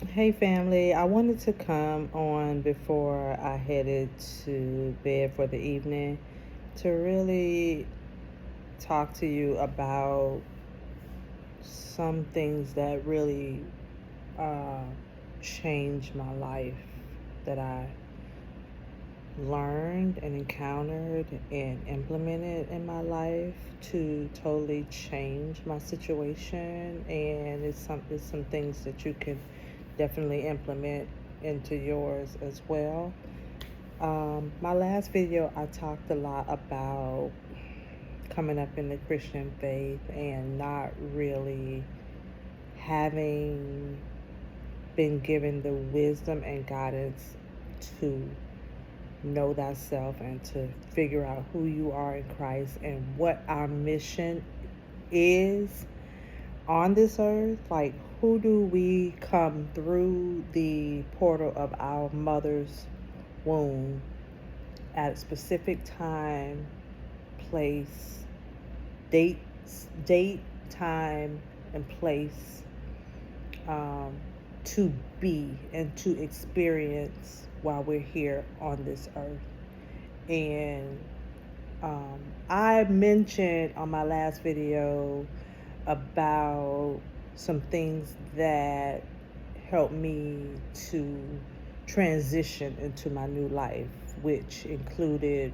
Hey family, I wanted to come on before I headed to bed for the evening to really talk to you about some things that really uh, changed my life, that I learned and encountered and implemented in my life to totally change my situation. And it's some things that you can definitely implement into yours as well. My last video, I talked a lot about coming up in the Christian faith and not really having been given the wisdom and guidance to know thyself and to figure out who you are in Christ and what our mission is on this earth. Like, who do we come through the portal of our mother's womb at a specific time, place, date, time, and place, um, to be and to experience while we're here on this earth. And I mentioned on my last video about some things that helped me to transition into my new life, which included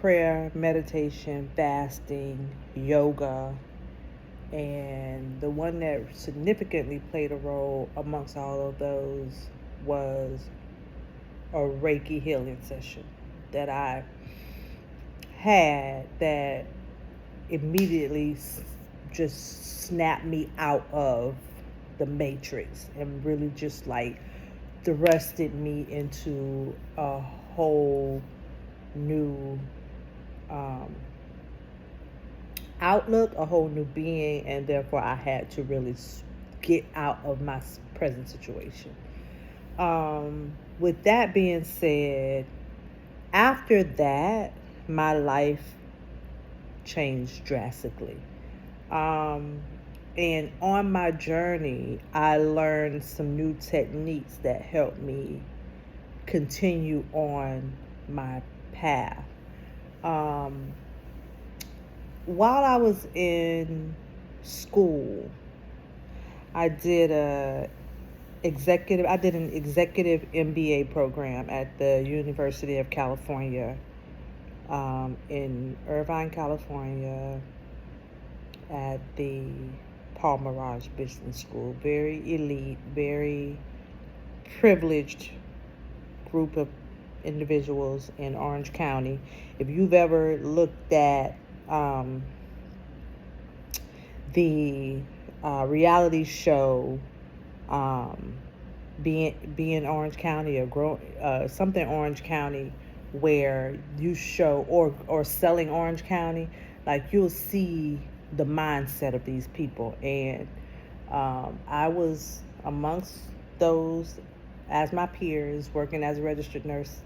prayer, meditation, fasting, yoga, and the one that significantly played a role amongst all of those was a Reiki healing session that I had that immediately just snapped me out of the matrix and really just like thrusted me into a whole new um, outlook, a whole new being, and therefore I had to really get out of my present situation. With that being said, after that, my life changed drastically. Um, and on my journey, I learned some new techniques that helped me continue on my path. Um, while I was in school, I did an executive MBA program at the University of California, in Irvine, California, at the Paul Mirage Business School. Very elite, very privileged group of individuals in Orange County. If you've ever looked at the reality show, um, being Orange County or something Orange County, where you show or selling Orange County, like you'll see the mindset of these people. And I was amongst those as my peers, working as a registered nurse,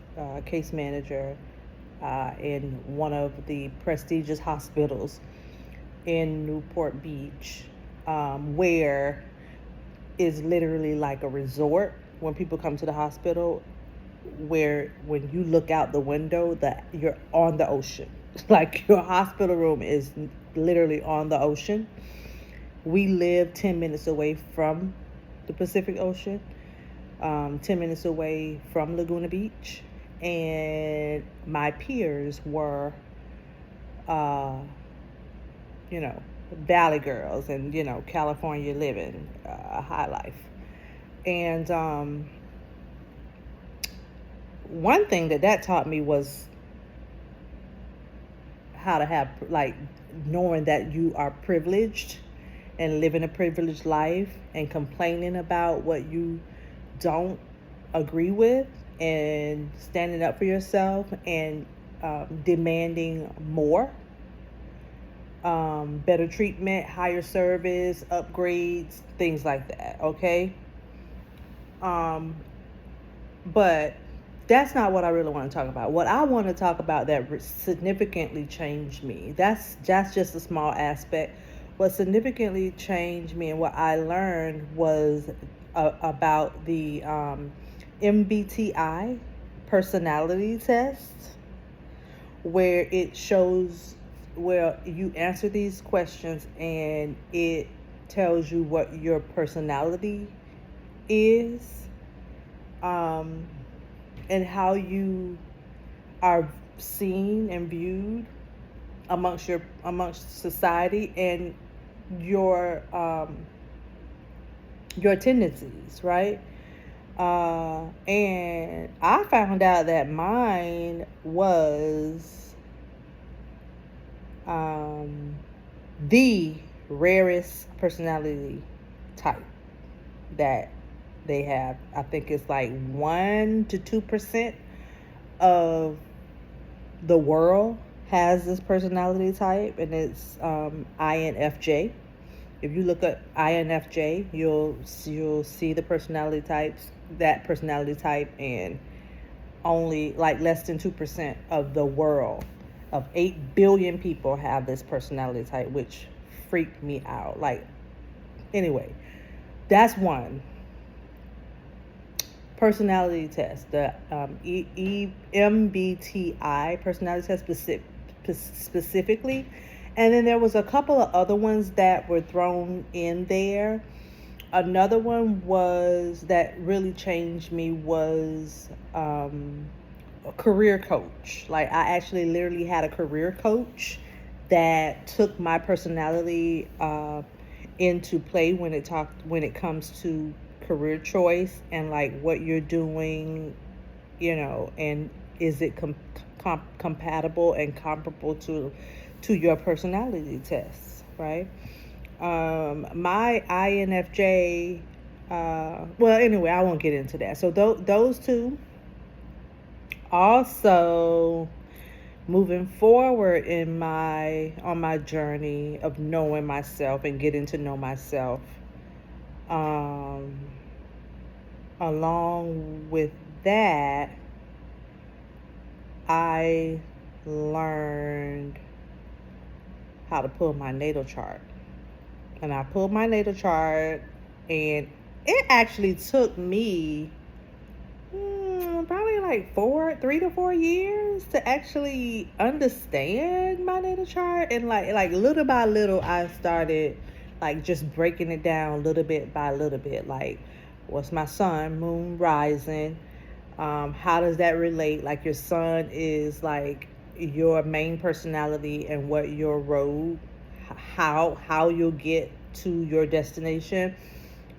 case manager, in one of the prestigious hospitals in Newport Beach, where is literally like a resort when people come to the hospital, where when you look out the window that you're on the ocean. Like, your hospital room is literally on the ocean. We live 10 minutes away from the Pacific Ocean, 10 minutes away from Laguna Beach, and my peers were uh, you know, Valley girls and, California living, high life. And one thing that taught me was how to have, like, knowing that you are privileged and living a privileged life and complaining about what you don't agree with and standing up for yourself and demanding more, better treatment, higher service, upgrades, things like that. Okay. Um, but that's not what I really want to talk about. What I want to talk about that significantly changed me. That's just a small aspect. What significantly changed me and what I learned was about the MBTI personality test, where it shows where you answer these questions and it tells you what your personality is, um, and how you are seen and viewed amongst society, and your your tendencies, right? And I found out that mine was um, the rarest personality type that they have. I think it's like 1 to 2% of the world has this personality type, and it's INFJ. If you look at INFJ, you'll see the personality types, that personality type, and only like less than 2% of the world of 8 billion people have this personality type, which freaked me out. Like, anyway, that's one personality test, the MBTI personality test specifically. And then there was a couple of other ones that were thrown in there. Another one was that really changed me was a career coach. Like, I actually literally had a career coach that took my personality into play when it comes to career choice, and like what you're doing, and is it compatible and comparable to your personality tests, right? My INFJ, well, anyway, I won't get into that. So those two. Also, moving forward on my journey of knowing myself and getting to know myself, um, along with that, I learned how to pull my natal chart. And I pulled my natal chart, and it actually took me probably like 3 to 4 years to actually understand my natal chart. And like little by little, I started like just breaking it down little bit by little bit. Like, what's my sun, moon, rising? How does that relate? Like, your sun is like your main personality and what your road, how you'll get to your destination.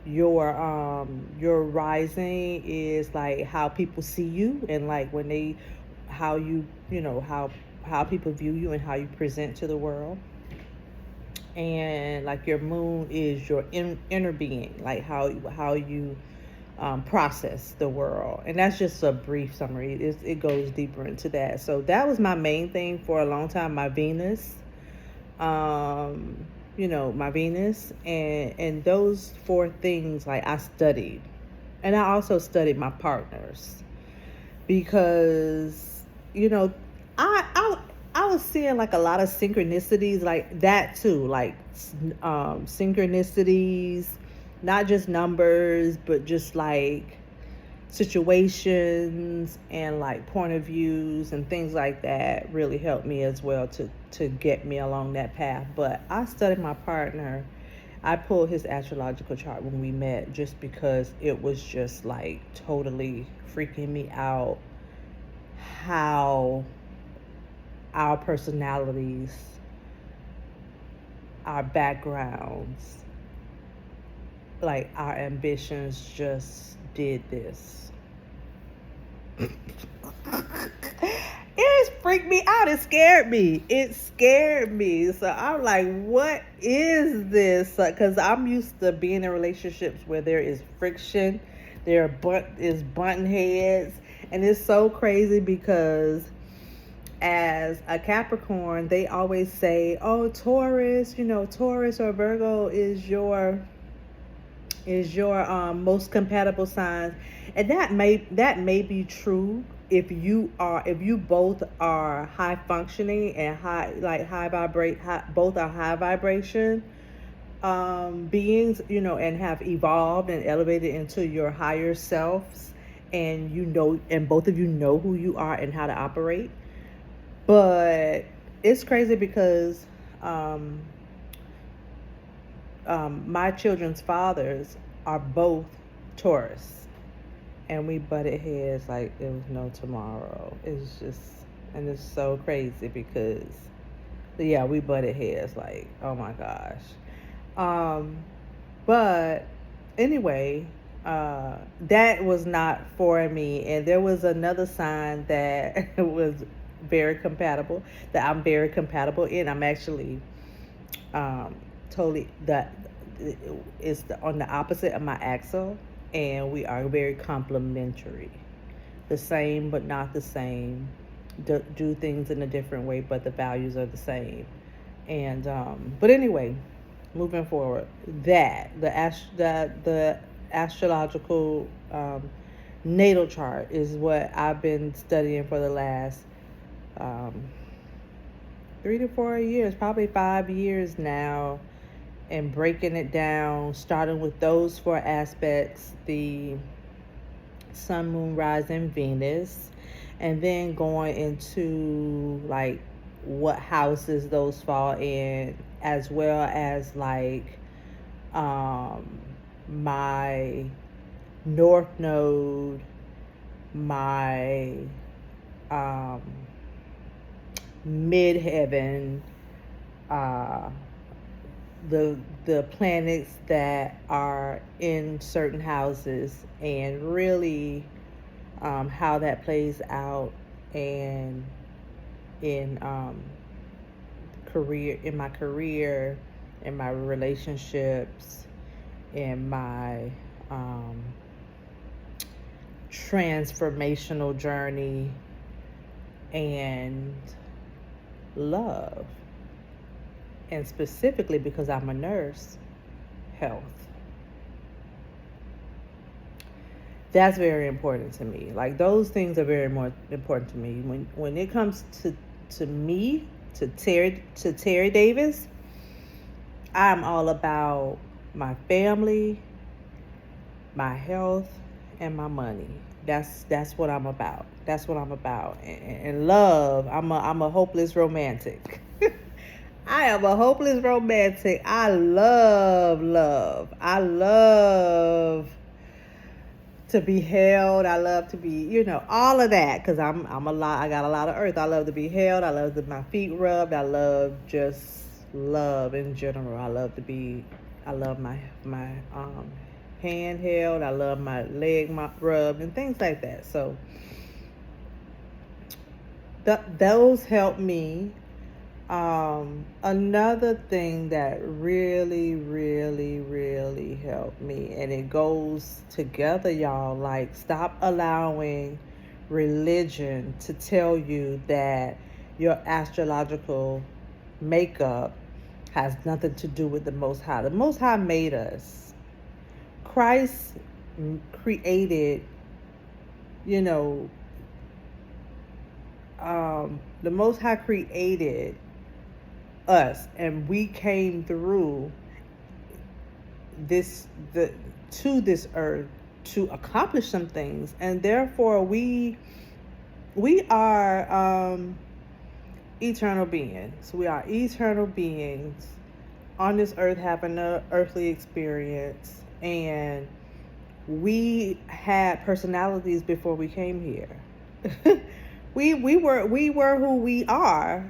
Your rising is like how people see you, and like when they how you you know how people view you and how you present to the world. And like your moon is your inner being, like how you process the world. And that's just a brief summary. It goes deeper into that. So that was my main thing for a long time. My Venus, my Venus, and those 4 things, like, I studied. And I also studied my partners, because I I I was seeing like a lot of synchronicities, like that too, like synchronicities, not just numbers, but just like situations and like point of views and things like that really helped me as well to get me along that path. But I studied my partner. I pulled his astrological chart when we met, just because it was just like totally freaking me out how our personalities, our backgrounds, like our ambitions just did this. It freaked me out. It scared me. So I'm like, what is this? Because I'm used to being in relationships where there is friction, there is button heads. And it's so crazy because as a Capricorn, they always say, oh, Taurus or Virgo is your most compatible signs. And that may be true if you both are high functioning and both are high vibration. beings, and have evolved and elevated into your higher selves, and and both of you know who you are and how to operate. But it's crazy because um, my children's fathers are both Taurus, and we butted heads like there was no tomorrow. And it's so crazy because, yeah, we butted heads like, oh my gosh. Um, but anyway, that was not for me. And there was another sign that was very compatible, that I'm very compatible in. I'm actually um, totally that is on the opposite of my axle, and we are very complementary. The same, but not the same. Do things in a different way, but the values are the same. And but anyway, moving forward, the astrological natal chart is what I've been studying for the last um, 3 to 4 years, probably 5 years now, and breaking it down, starting with those four aspects: the sun, moon, rising, Venus, and then going into like what houses those fall in, as well as like um, my north node, my um, midheaven, uh, the planets that are in certain houses, and really how that plays out, and in my career, in my relationships, in my transformational journey, and love, and specifically because I'm a nurse, health. That's very important to me. Like, those things are very more important to me. When it comes to me, to Terry Davis, I'm all about my family, my health, and my money. That's what I'm about. That's what I'm about. And love. I'm a hopeless romantic. I am a hopeless romantic. I love love. I love to be held. I love to be, all of that, because I'm a lot. I got a lot of earth. I love to be held. I love my feet rubbed. I love just love in general. I love my hand held. I love my leg rubbed and things like that. So those help me. Another thing that really, really, really helped me, and it goes together, y'all, like, stop allowing religion to tell you that your astrological makeup has nothing to do with the Most High. The Most High made us. Christ created, you know, the Most High created us, and we came through to this earth to accomplish some things, and therefore we are eternal beings. We are eternal beings on this earth, having an earthly experience, and we had personalities before we came here. we were who we are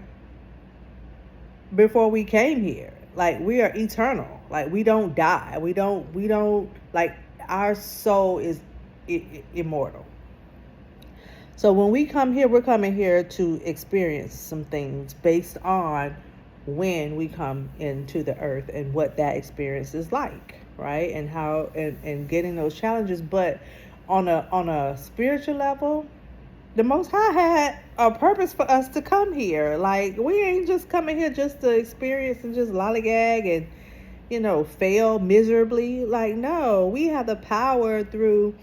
before we came here. Like, we are eternal. Like, we don't die. We don't like, our soul is immortal. So when we come here, we're coming here to experience some things based on when we come into the earth and what that experience is like, right? And how and getting those challenges. But on a spiritual level, the Most High had a purpose for us to come here. Like, we ain't just coming here just to experience and just lollygag and, fail miserably. Like, no, we have the power through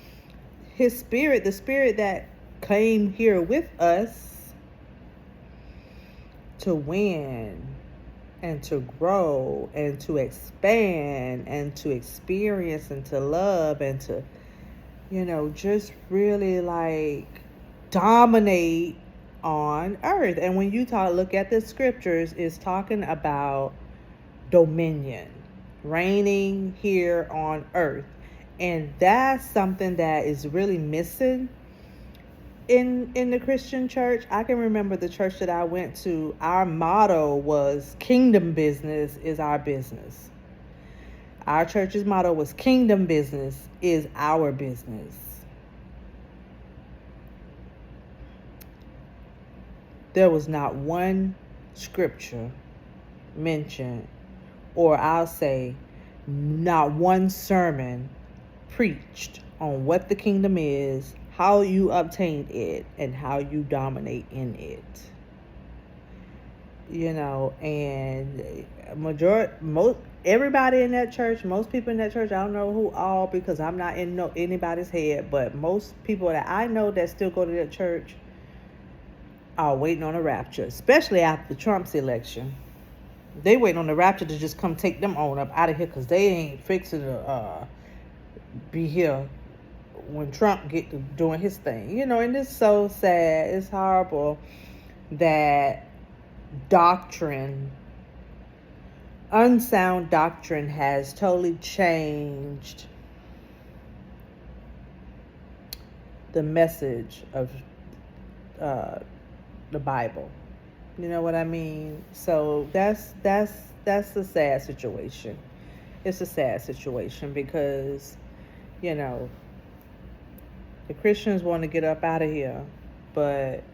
His Spirit, the Spirit that came here with us, to win, and to grow and to expand and to experience and to love and to, just really like dominate on earth. And when you look at the scriptures, it's talking about dominion, reigning here on earth. And that's something that is really missing in the Christian church. I can remember the church that I went to, our motto was kingdom business is our business. Our church's motto was kingdom business is our business. There was not one scripture mentioned, or I'll say not one sermon preached on what the kingdom is, how you obtain it, and how you dominate in it. And everybody in that church, most people in that church, I don't know who all, because I'm not in anybody's head, but most people that I know that still go to that church are waiting on a rapture, especially after Trump's election. They waiting on the rapture to just come take them on up out of here, because they ain't fixing to be here when Trump get to doing his thing. And it's so sad. It's horrible that unsound doctrine has totally changed the message of the Bible. You know what I mean? So that's a sad situation. It's a sad situation because, the Christians want to get up out of here, but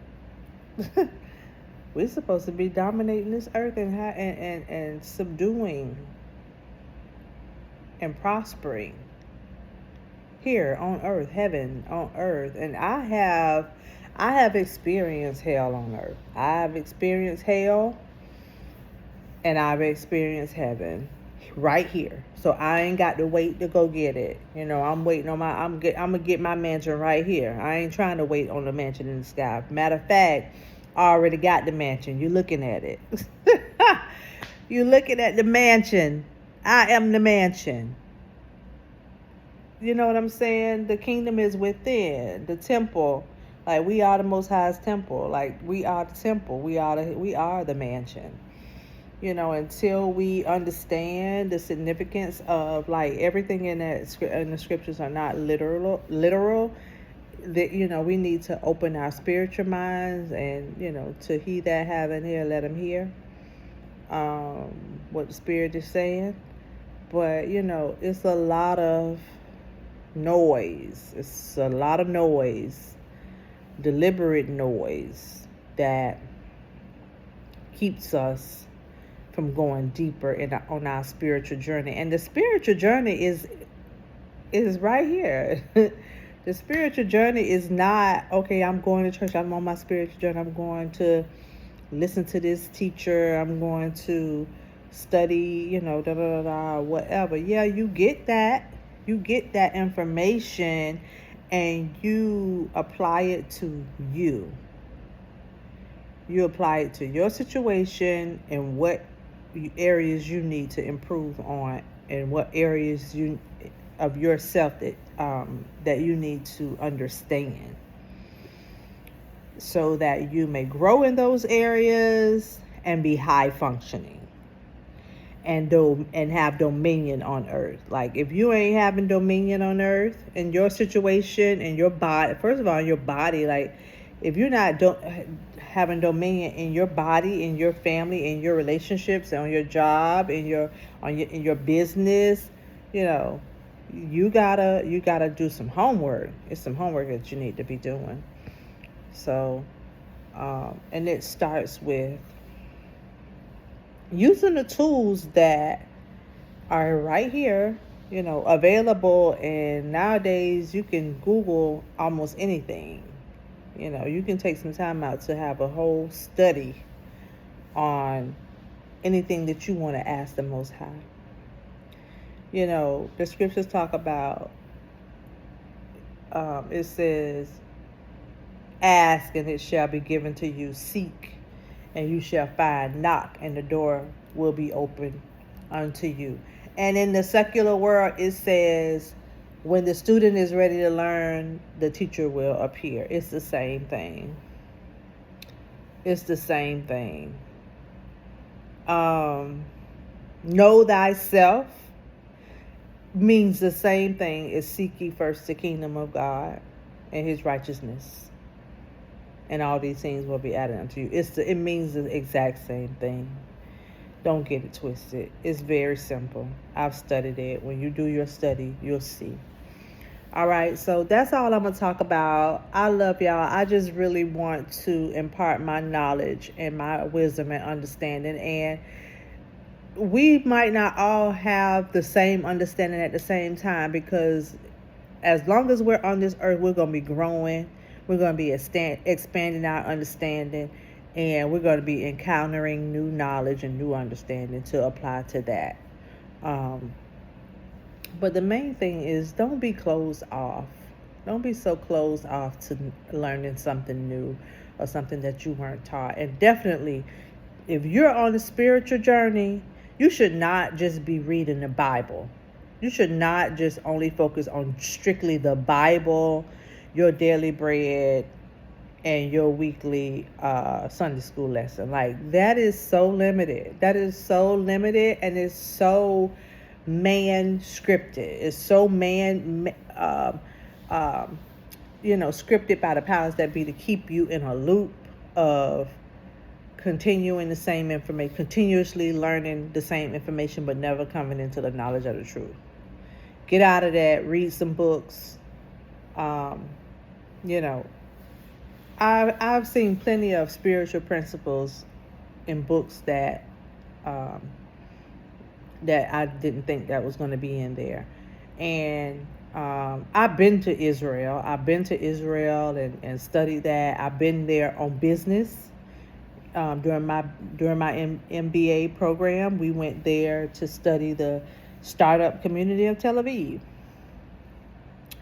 we're supposed to be dominating this earth and subduing and prospering here on earth, heaven on earth. And I have experienced hell on earth. I've experienced hell and I've experienced heaven right here. So I ain't got to wait to go get it. I'm waiting on I'm gonna get my mansion right here. I ain't trying to wait on the mansion in the sky. Matter of fact, I already got the mansion. You're looking at it. You're looking at the mansion. I am the mansion. You know what I'm saying? The kingdom is within the temple. Like, we are the Most High's temple. Like, we are the temple. We are the mansion. Until we understand the significance of, like, everything in the scriptures are not literal. That, we need to open our spiritual minds and, to he that have an ear, let him hear what the Spirit is saying. But, it's a lot of noise. It's a lot of noise, deliberate noise that keeps us from going deeper on our spiritual journey. And the spiritual journey is right here. The spiritual journey is not, okay, I'm going to church, I'm on my spiritual journey, I'm going to listen to this teacher, I'm going to study, whatever. Yeah, you get that. You get that information and you apply it to you. You apply it to your situation and what areas you need to improve on, and what areas of yourself that you need to understand, so that you may grow in those areas and be high functioning and have dominion on earth. Like, if you ain't having dominion on earth in your situation, in your body, first of all, in your body, like, if you're not having dominion in your body, in your family, in your relationships, on your job, in your business, you gotta do some homework. It's some homework that you need to be doing. So, and it starts with using the tools that are right here, available. And nowadays you can Google almost anything. You can take some time out to have a whole study on anything that you want to ask the Most High. The scriptures talk about, it says, ask and it shall be given to you. Seek and you shall find. Knock and the door will be open unto you. And in the secular world, it says, when the student is ready to learn, the teacher will appear. It's the same thing. It's the same thing. Know thyself means the same thing as seek ye first the kingdom of God and his righteousness, and all these things will be added unto you. It means the exact same thing. Don't get it twisted. It's very simple. I've studied it. When you do your study, you'll see. All right, so that's all I'm going to talk about. I love y'all. I just really want to impart my knowledge and my wisdom and understanding. And we might not all have the same understanding at the same time, because as long as we're on this earth, we're going to be growing. We're going to be expanding our understanding. And we're going to be encountering new knowledge and new understanding to apply to that. But the main thing is, don't be closed off. Don't be so closed off to learning something new or something that you weren't taught. And definitely, if you're on a spiritual journey, you should not just be reading the Bible. You should not just only focus on strictly the Bible, your daily bread, and your weekly Sunday school lesson. Like, that is so limited. That is so limited, and it's so man-scripted. It's so scripted by the powers that be to keep you in a loop of continuing the same information, continuously learning the same information, but never coming into the knowledge of the truth. Get out of that. Read some books. I've seen plenty of spiritual principles in books that I didn't think that was going to be in there. And I've been to Israel. And studied that. I've been there on business. During my MBA program, we went there to study the startup community of Tel Aviv.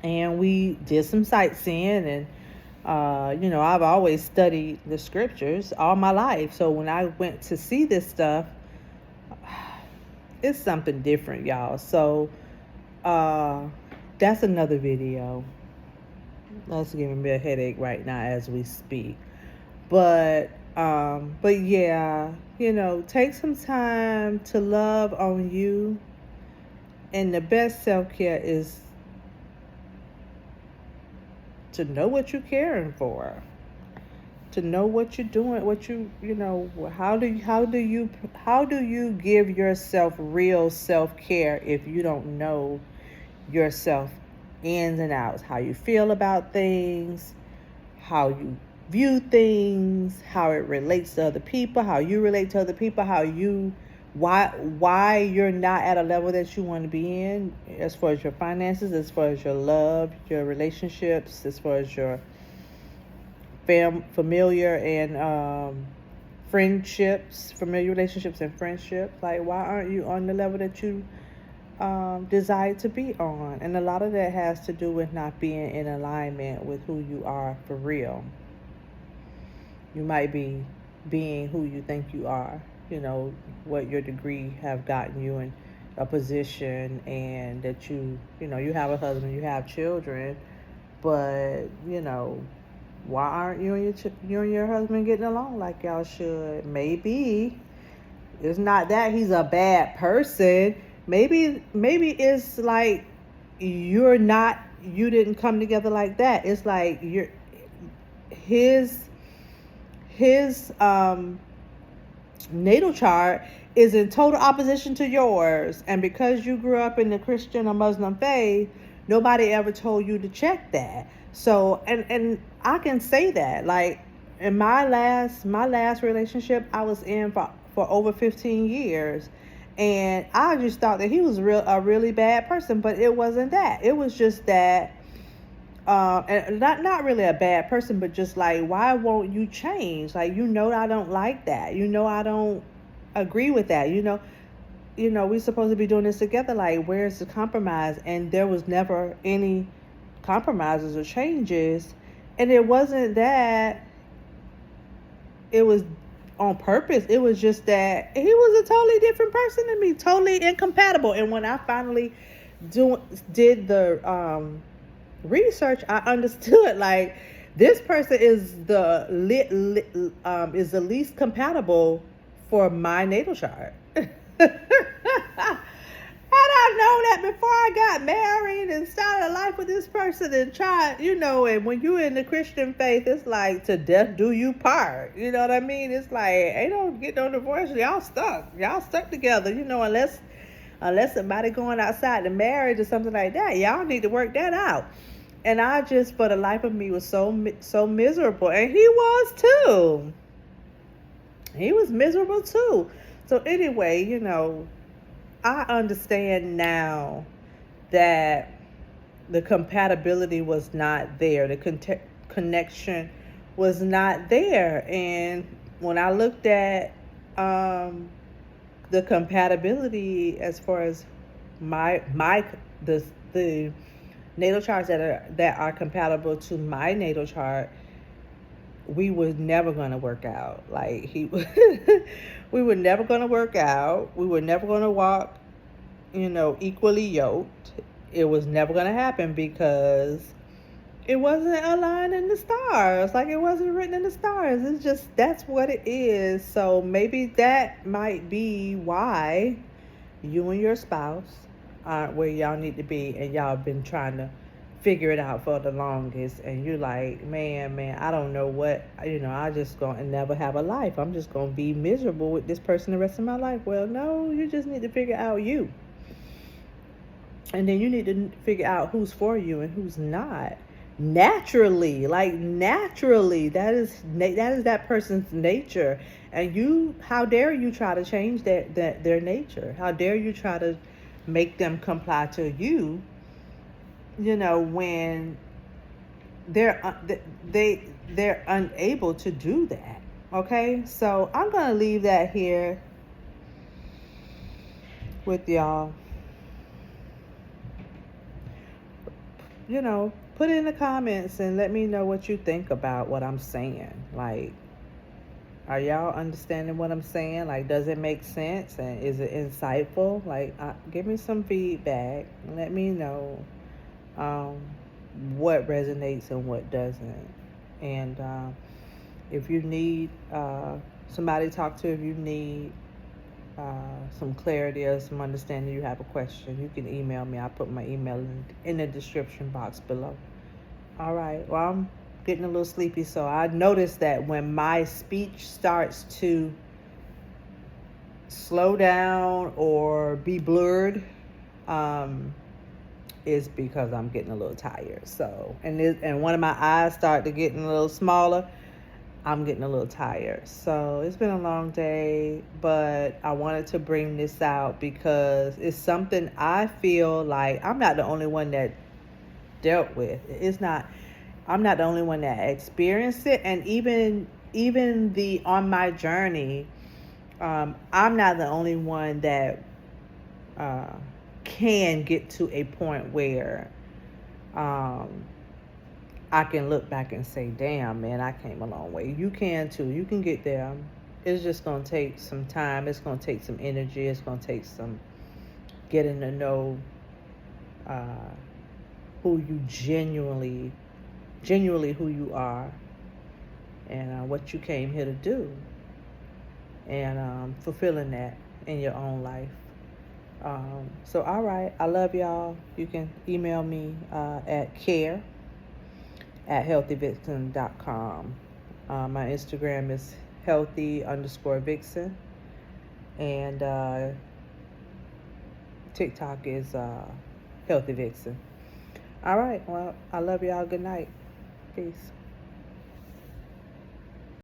And we did some sightseeing, and I've always studied the scriptures all my life. So when I went to see this stuff, it's something different, y'all. So that's another video. That's giving me a headache right now as we speak. But yeah, take some time to love on you. And the best self-care is to know what you're caring for, to know what you're doing, how do you give yourself real self-care if you don't know yourself ins and outs, how you feel about things, how you view things, how it relates to other people, how you relate to other people, why you're not at a level that you want to be in, as far as your finances, as far as your love, your relationships, as far as your familiar relationships and friendships. Like, why aren't you on the level that you desire to be on? And a lot of that has to do with not being in alignment with who you are for real. You might be being who you think you are, what your degree have gotten you in a position, and that you have a husband, you have children, but why aren't you and your husband getting along like y'all should? Maybe it's not that he's a bad person. Maybe it's like you didn't come together like that. It's like his natal chart is in total opposition to yours, and because you grew up in the Christian or Muslim faith, nobody ever told you to check that. So and I can say that, like, in my last relationship I was in for over 15 years, and I just thought that he was a really bad person, but it wasn't that. It was just that and not really a bad person, but just like, why won't you change? Like, I don't like that. I don't agree with that. We're supposed to be doing this together. Like, where's the compromise? And there was never any compromises or changes. And it wasn't that. It was on purpose. It was just that he was a totally different person than me, totally incompatible. And when I finally did the research, I understood like this person is is the least compatible for my natal chart. Had I known that before I got married and started life with this person and tried, and when you're in the Christian faith, it's like to death do you part. You know what I mean? It's like ain't no get no divorce. Y'all stuck together. Unless somebody going outside the marriage or something like that, y'all need to work that out. And I just, for the life of me, was so miserable, and he was too. He was miserable too. So anyway, I understand now that the compatibility was not there. The connection was not there. And when I looked at the compatibility as far as the natal charts that are compatible to my natal chart, we were never going to work out. Like we were never going to work out. We were never going to walk, equally yoked. It was never going to happen because it wasn't aligned in the stars. Like it wasn't written in the stars. It's just, that's what it is. So maybe that might be why you and your spouse aren't where y'all need to be, and y'all been trying to figure it out for the longest, and you're like, man, I don't know what, I just gonna never have a life. I'm just gonna be miserable with this person the rest of my life. Well, no, you just need to figure out you, and then you need to figure out who's for you and who's not. Naturally, that is that person's nature, and how dare you try to change their nature? How dare you try to make them comply to you? When they're unable to do that. Okay, so I'm gonna leave that here with y'all. Put it in the comments and let me know what you think about what I'm saying. Like, are y'all understanding what I'm saying? Like, does it make sense, and is it insightful? Like, give me some feedback and let me know what resonates and what doesn't. And if you need somebody to talk to, if you need some clarity or some understanding, you have a question, you can email me. I'll put my email in the description box below. All right, well, I'm getting a little sleepy, so I noticed that when my speech starts to slow down or be blurred, is because I'm getting a little tired. So, and one of my eyes start to getting a little smaller, I'm getting a little tired. So it's been a long day, but I wanted to bring this out because it's something I feel like I'm not the only one that dealt with. I'm not the only one that experienced it. And even on my journey, I'm not the only one that can get to a point where I can look back and say, damn, man, I came a long way. You can too. You can get there. It's just going to take some time. It's going to take some energy. It's going to take some getting to know who you genuinely who you are, and what you came here to do, and fulfilling that in your own life. So, all right. I love y'all. You can email me at care@healthyvixen.com. My Instagram is healthy_vixen, and TikTok is healthy vixen. All right, well, I love y'all. Good night. Peace.